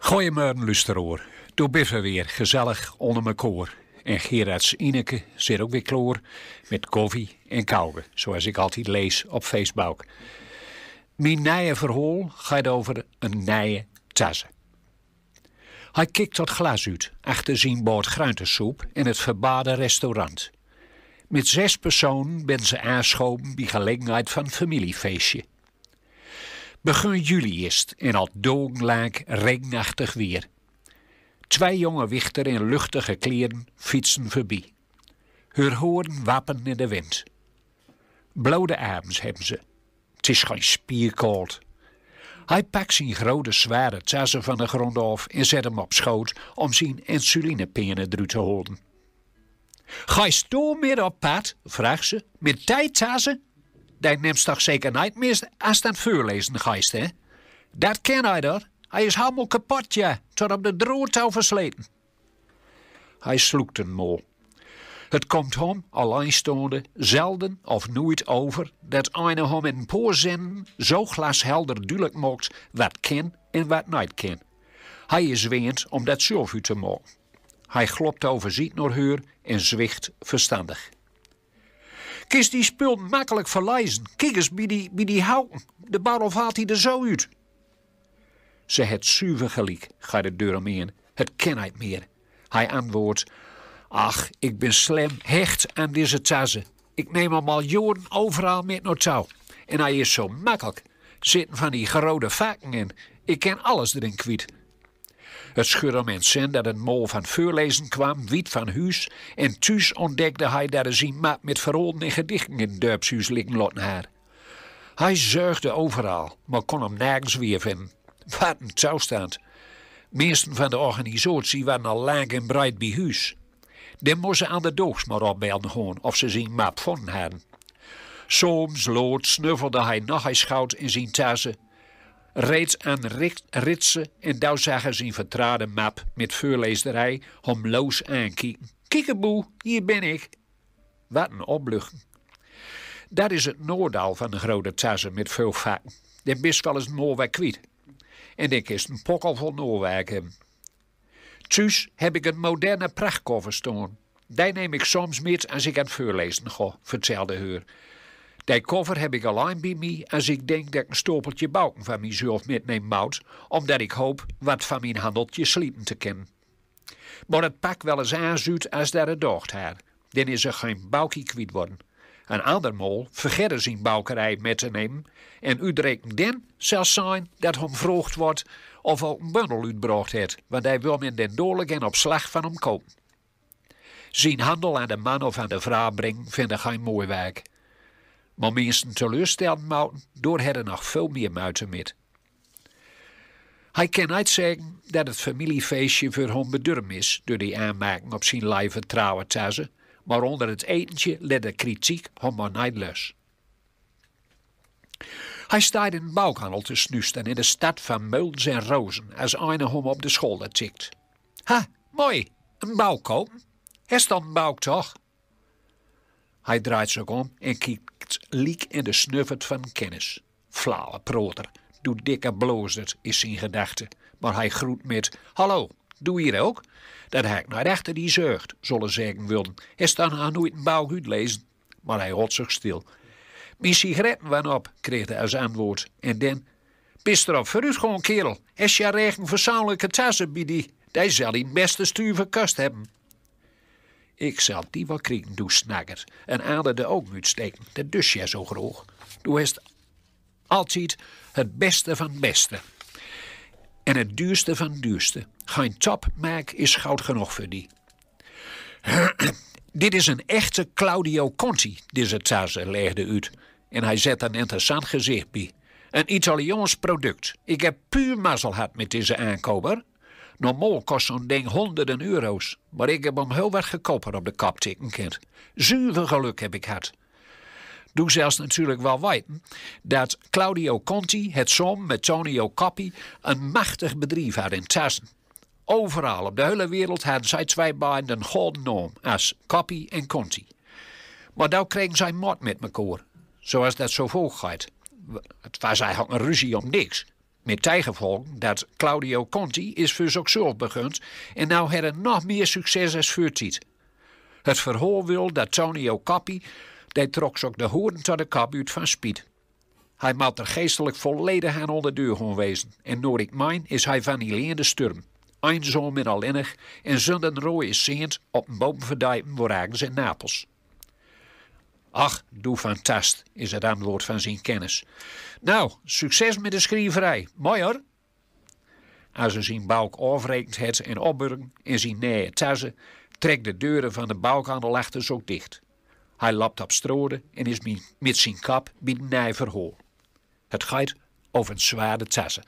Goeiemorgen, luisteraar. Doe biffen weer gezellig onder mijn koor. En Gerards Ineke zit ook weer klaar met koffie en kauwen, zoals ik altijd lees op Facebook. Mijn nieuwe verhaal gaat over een nieuwe tasse. Hij kijkt tot glas uit, achter zijn bord groentesoep in het verbaarde restaurant. Met 6 personen ben ze aanschoven bij gelegenheid van familiefeestje. Begin juli is het en al dogenlaag regenachtig weer. 2 jonge wichter in luchtige kleren fietsen voorbij. Hun hoorn wappen in de wind. Blauwe arms hebben ze. Het is geen spierkoud. Hij pakt zijn grote zware tassen van de grond af en zet hem op schoot om zijn insulinepennen eruit te houden. Ga je door meer op pad? Vraagt ze. Met die tassen? Dat neemt toch zeker niet meer als dat voorlezen geest, hè? Dat ken hij daar. Hij is helemaal kapot, ja, tot op de droogtouw versleten. Hij sloekt een mol. Het komt hem, alleenstaande, zelden of nooit over dat een hem in een paar zinnen zo glashelder duidelijk maakt wat ken en wat niet ken. Hij is weend om dat zelf uit te maken. Hij glopt overziet naar haar en zwicht verstandig. Kist die spul makkelijk verlezen. Kijk eens bij die houten. De barrel haalt hij er zo uit. Ze het zuiver gelijk, gaat de deur omheen. Het ken hij meer. Hij antwoordt: ach, ik ben slim hecht aan deze tassen. Ik neem hem al jaren overal met naar touw. En hij is zo makkelijk. Zitten van die grote vakken in. Ik ken alles erin kwijt. Het schurrement zijn dat een mol van voorlezen kwam, wiet van huis, en thuis ontdekte hij dat er zijn map met verhalen en gedichten in het dorpshuis liggen laten haar. Hij zuigde overal, maar kon hem nergens weer vinden. Wat een toestand. Meesten van de organisatie waren al lang en breed bij huis. Dan moesten aan de doogs maar opbelden gewoon of ze zijn map vonden hadden. Soms lood snuffelde hij nog eens goud in zijn tassen. Reeds aan ritsen en daar zagen zijn vertraden map met voorleesderij hem loos aankijken. Kiekeboe, hier ben ik. Wat een opluchting. Dat is het noordal van de grote tassen met veel vakken. Den best wel eens een mooi kwijt. En ik is een pokkel vol Noorwijk hebben. Thuis heb ik een moderne prachtkoffer staan. Die neem ik soms met als ik aan het voorlezen ga, vertelde haar. Die koffer heb ik alleen bij mij als ik denk dat ik een stapeltje bouken van mezelf metneem moet, omdat ik hoop wat van mijn handeltje sliepen te kennen. Maar het pak wel eens aanzuit als dat het dacht haar. Dan is er geen bouwkie kwijt worden. Een ander mol vergeet zijn boukerij met te nemen en uitrekent dan zelfs zijn dat hem vroegd wordt of ook een bundel uitbracht heeft, want hij wil men den doorlijk en op slag van hem kopen. Zijn handel aan de man of aan de vrouw brengen vinden geen mooi werk. Maar mensen teleurstellen mouten door er nog veel meer muiten met. Hij kan niet zeggen dat het familiefeestje voor hem bedurm is door die aanmerking op zijn lijve trouwe tassen, maar onder het etentje let de kritiek hem maar niet los. Hij staat in een bouwhandel te snusten in de stad van Meulens en Rozen als een hem op de schouder tikt. Ha, mooi, een bouw kopen? Is dan een bouw toch? Hij draait zich om en kijkt liek in de snuffert van kennis. Flauwe proter, doe dikke bloosdert, is zijn gedachte. Maar hij groet met: hallo, doe hier ook? Dat hij naar achter die zucht, zullen zeggen wilden. Is dan aan nooit een bouw uitlezen? Maar hij houdt zich stil. Mijn sigaretten waren op, kreeg hij als antwoord. En dan: bist erop vooruit gewoon, kerel. Is je regen verzamellijke tassen bij die zal die beste stuur kast hebben. Ik zal die wel kriegen, doe snakker. En aarde de ook uitsteken, dat dus jij zo groot. Doe heeft altijd het beste van het beste. En het duurste van het duurste. Geen topmerk is goud genoeg voor die. Dit is een echte Claudio Conti, deze tasse, legde uit. En hij zet een interessant gezicht bij. Een Italiaans product. Ik heb puur mazzel gehad met deze aankoper. Normaal kost zo'n ding honderden euro's. Maar ik heb hem heel wat goedkoper op de kop tikken kind. Zuiver geluk heb ik gehad. Doe zelfs natuurlijk wel weten dat Claudio Conti het samen met Tonio Coppi een machtig bedrijf had in tassen. Overal op de hele wereld hadden zij 2 beiden een gouden naam als Coppi en Conti. Maar daar kregen zij mot met elkaar, zoals dat zo volgt gaat. Het was eigenlijk een ruzie om niks. Met tegenvolg dat Claudio Conti is voor zichzelf begund en nou had er nog meer succes als voortiet. Het verhoor wil dat Tonio Cappi, die trok ook de hoorn tot de kap uit van Spied. Hij moet er geestelijk volledig aan onder de deur gaan wezen en noord ik mijn is hij van die leende sturm. Eenzaam en alleenig en zonder rooie zeent op een bovenverdijpen voor ergens in Napels. Ach, doe fantast, is het antwoord van zijn kennis. Nou, succes met de schrijverij. Mooi hoor. Als hij zijn balk afrekend heeft en opburgen in zijn nieuwe tassen, trekt de deuren van de balkhandel achter zo dicht. Hij lapt op strode en is met zijn kap bij de nieuwe verhoor. Het gaat over een zware tassen.